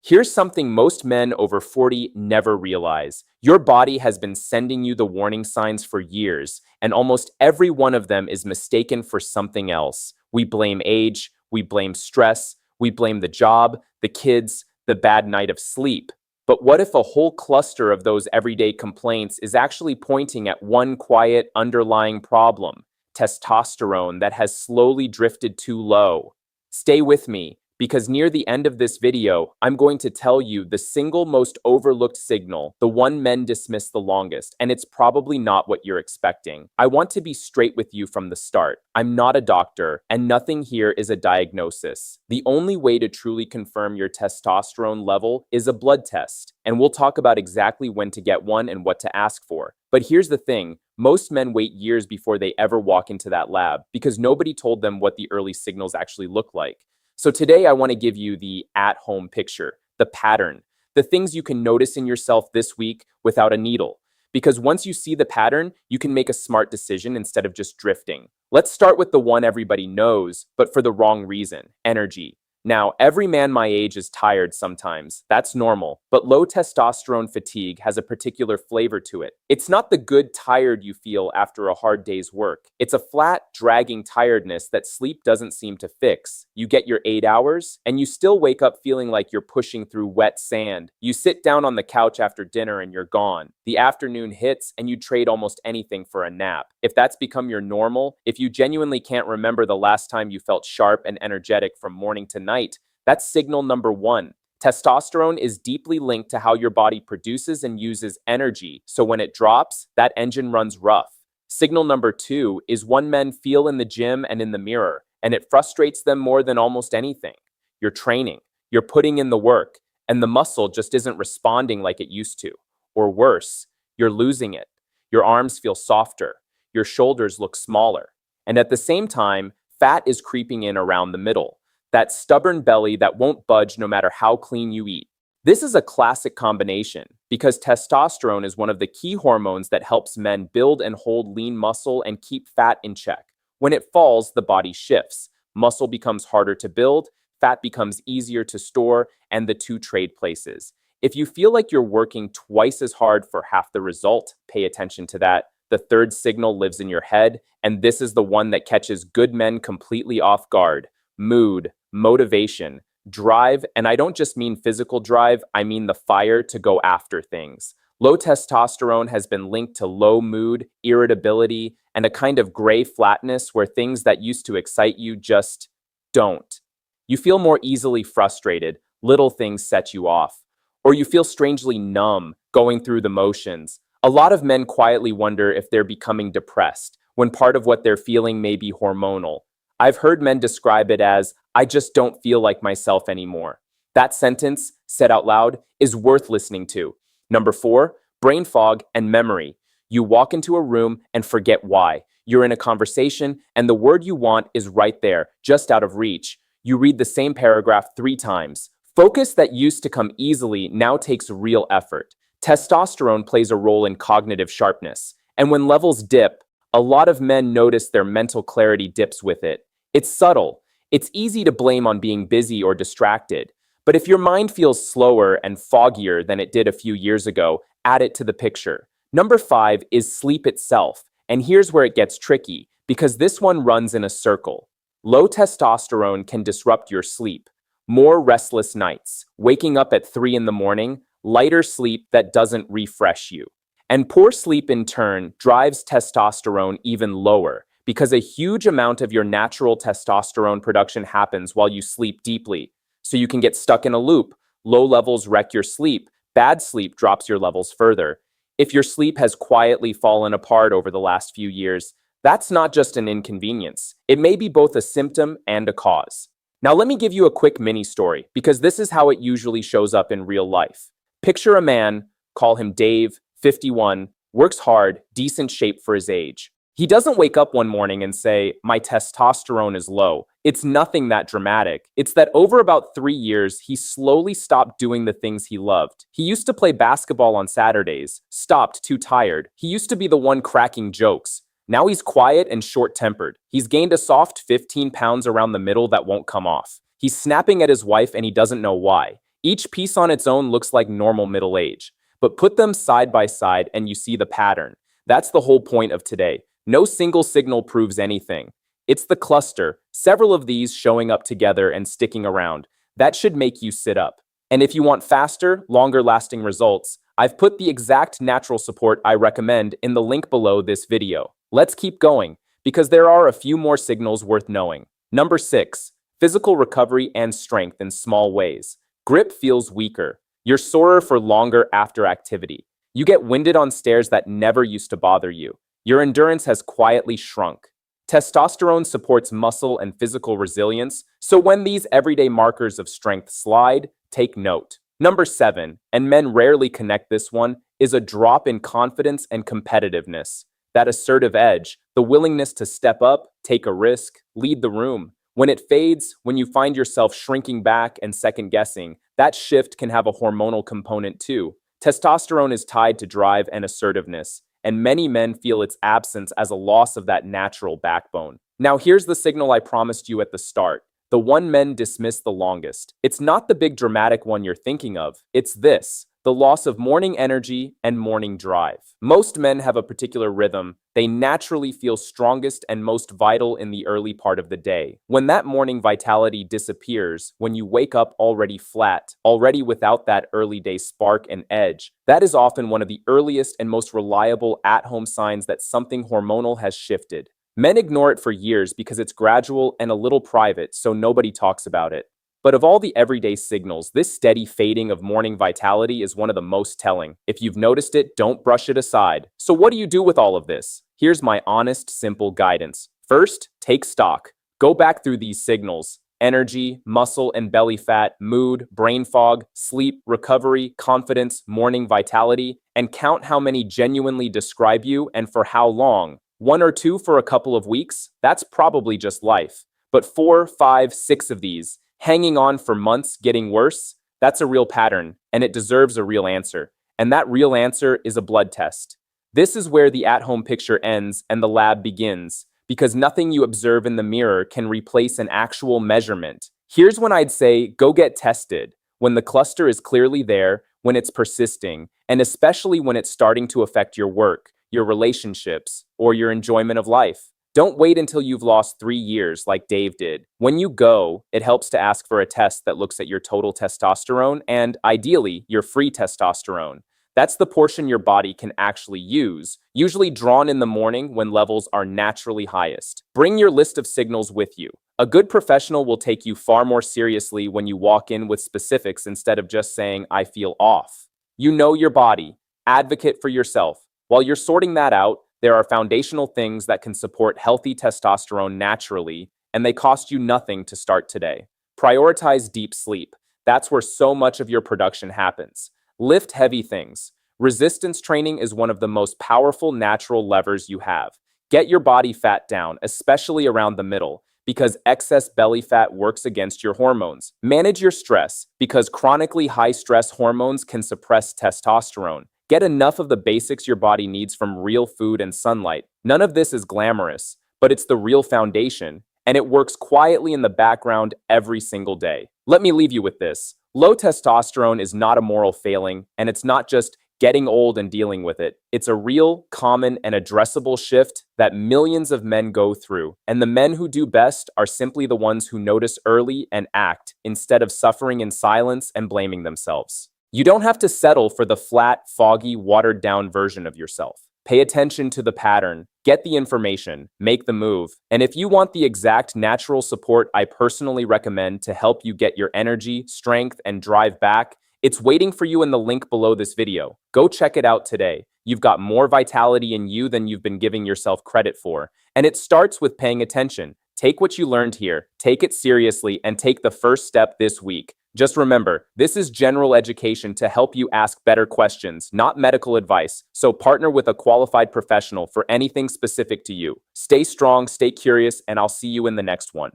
Here's something most men over 40 never realize. Your body has been sending you the warning signs for years, and almost every one of them is mistaken for something else. We blame age, we blame stress, we blame the job, the kids, the bad night of sleep. But what if a whole cluster of those everyday complaints is actually pointing at one quiet underlying problem: testosterone that has slowly drifted too low? Stay with me, because near the end of this video, I'm going to tell you the single most overlooked signal, the one men dismiss the longest, and it's probably not what you're expecting. I want to be straight with you from the start. I'm not a doctor, and nothing here is a diagnosis. The only way to truly confirm your testosterone level is a blood test, and we'll talk about exactly when to get one and what to ask for. But here's the thing, most men wait years before they ever walk into that lab because nobody told them what the early signals actually look like. So today I want to give you the at-home picture, the pattern, the things you can notice in yourself this week without a needle. Because once you see the pattern, you can make a smart decision instead of just drifting. Let's start with the one everybody knows, but for the wrong reason: energy. Now, every man my age is tired sometimes. That's normal. But low testosterone fatigue has a particular flavor to it. It's not the good tired you feel after a hard day's work. It's a flat, dragging tiredness that sleep doesn't seem to fix. You get your 8 hours, and you still wake up feeling like you're pushing through wet sand. You sit down on the couch after dinner and you're gone. The afternoon hits, and you trade almost anything for a nap. If that's become your normal, if you genuinely can't remember the last time you felt sharp and energetic from morning to night, that's signal number one. Testosterone is deeply linked to how your body produces and uses energy, so when it drops, that engine runs rough. Signal number two is one men feel in the gym and in the mirror, and it frustrates them more than almost anything. You're training, you're putting in the work, and the muscle just isn't responding like it used to. Or worse, you're losing it. Your arms feel softer, your shoulders look smaller, and at the same time, fat is creeping in around the middle. That stubborn belly that won't budge no matter how clean you eat. This is a classic combination because testosterone is one of the key hormones that helps men build and hold lean muscle and keep fat in check. When it falls, the body shifts. Muscle becomes harder to build, fat becomes easier to store, and the two trade places. If you feel like you're working twice as hard for half the result, pay attention to that. The third signal lives in your head, and this is the one that catches good men completely off guard. Mood, motivation, drive, and I don't just mean physical drive, I mean the fire to go after things. Low testosterone has been linked to low mood, irritability, and a kind of gray flatness where things that used to excite you just don't. You feel more easily frustrated, little things set you off, or you feel strangely numb, going through the motions. A lot of men quietly wonder if they're becoming depressed, when part of what they're feeling may be hormonal. I've heard men describe it as, "I just don't feel like myself anymore." That sentence, said out loud, is worth listening to. Number 4, brain fog and memory. You walk into a room and forget why. You're in a conversation and the word you want is right there, just out of reach. You read the same paragraph 3 times. Focus that used to come easily now takes real effort. Testosterone plays a role in cognitive sharpness. And when levels dip, a lot of men notice their mental clarity dips with it. It's subtle. It's easy to blame on being busy or distracted. But if your mind feels slower and foggier than it did a few years ago, add it to the picture. Number 5 is sleep itself. And here's where it gets tricky, because this one runs in a circle. Low testosterone can disrupt your sleep. More restless nights, waking up at 3 in the morning, lighter sleep that doesn't refresh you. And poor sleep in turn drives testosterone even lower, because a huge amount of your natural testosterone production happens while you sleep deeply. So you can get stuck in a loop. Low levels wreck your sleep. Bad sleep drops your levels further. If your sleep has quietly fallen apart over the last few years, that's not just an inconvenience. It may be both a symptom and a cause. Now let me give you a quick mini story, because this is how it usually shows up in real life. Picture a man, call him Dave, 51, works hard, decent shape for his age. He doesn't wake up one morning and say, "My testosterone is low." It's nothing that dramatic. It's that over about 3 years, he slowly stopped doing the things he loved. He used to play basketball on Saturdays, stopped too tired. He used to be the one cracking jokes. Now he's quiet and short-tempered. He's gained a soft 15 pounds around the middle that won't come off. He's snapping at his wife and he doesn't know why. Each piece on its own looks like normal middle age, but put them side by side and you see the pattern. That's the whole point of today. No single signal proves anything. It's the cluster, several of these showing up together and sticking around. That should make you sit up. And if you want faster, longer lasting results, I've put the exact natural support I recommend in the link below this video. Let's keep going, because there are a few more signals worth knowing. Number 6, physical recovery and strength in small ways. Grip feels weaker. You're sorer for longer after activity. You get winded on stairs that never used to bother you. Your endurance has quietly shrunk. Testosterone supports muscle and physical resilience, so when these everyday markers of strength slide, take note. Number 7, and men rarely connect this one, is a drop in confidence and competitiveness. That assertive edge, the willingness to step up, take a risk, lead the room. When it fades, when you find yourself shrinking back and second guessing, that shift can have a hormonal component too. Testosterone is tied to drive and assertiveness, and many men feel its absence as a loss of that natural backbone. Now here's the signal I promised you at the start. The one men dismiss the longest. It's not the big dramatic one you're thinking of. It's this, the loss of morning energy and morning drive. Most men have a particular rhythm. They naturally feel strongest and most vital in the early part of the day. When that morning vitality disappears, when you wake up already flat, already without that early day spark and edge, that is often one of the earliest and most reliable at-home signs that something hormonal has shifted. Men ignore it for years because it's gradual and a little private, so nobody talks about it. But of all the everyday signals, this steady fading of morning vitality is one of the most telling. If you've noticed it, don't brush it aside. So what do you do with all of this? Here's my honest, simple guidance. First, take stock. Go back through these signals: energy, muscle and belly fat, mood, brain fog, sleep, recovery, confidence, morning vitality, and count how many genuinely describe you and for how long. 1 or 2 for a couple of weeks, that's probably just life. But 4, 5, 6 of these, hanging on for months, getting worse, that's a real pattern, and it deserves a real answer. And that real answer is a blood test. This is where the at-home picture ends and the lab begins, because nothing you observe in the mirror can replace an actual measurement. Here's when I'd say, go get tested, when the cluster is clearly there, when it's persisting, and especially when it's starting to affect your work, your relationships, or your enjoyment of life. Don't wait until you've lost 3 years like Dave did. When you go, it helps to ask for a test that looks at your total testosterone and, ideally, your free testosterone. That's the portion your body can actually use, usually drawn in the morning when levels are naturally highest. Bring your list of signals with you. A good professional will take you far more seriously when you walk in with specifics instead of just saying, I feel off. You know your body. Advocate for yourself. While you're sorting that out, there are foundational things that can support healthy testosterone naturally, and they cost you nothing to start today. Prioritize deep sleep. That's where so much of your production happens. Lift heavy things. Resistance training is one of the most powerful natural levers you have. Get your body fat down, especially around the middle, because excess belly fat works against your hormones. Manage your stress, because chronically high stress hormones can suppress testosterone. Get enough of the basics your body needs from real food and sunlight. None of this is glamorous, but it's the real foundation, and it works quietly in the background every single day. Let me leave you with this. Low testosterone is not a moral failing, and it's not just getting old and dealing with it. It's a real, common, and addressable shift that millions of men go through, and the men who do best are simply the ones who notice early and act, instead of suffering in silence and blaming themselves. You don't have to settle for the flat, foggy, watered-down version of yourself. Pay attention to the pattern, get the information, make the move. And if you want the exact natural support I personally recommend to help you get your energy, strength, and drive back, it's waiting for you in the link below this video. Go check it out today. You've got more vitality in you than you've been giving yourself credit for. And it starts with paying attention. Take what you learned here, take it seriously, and take the first step this week. Just remember, this is general education to help you ask better questions, not medical advice. So partner with a qualified professional for anything specific to you. Stay strong, stay curious, and I'll see you in the next one.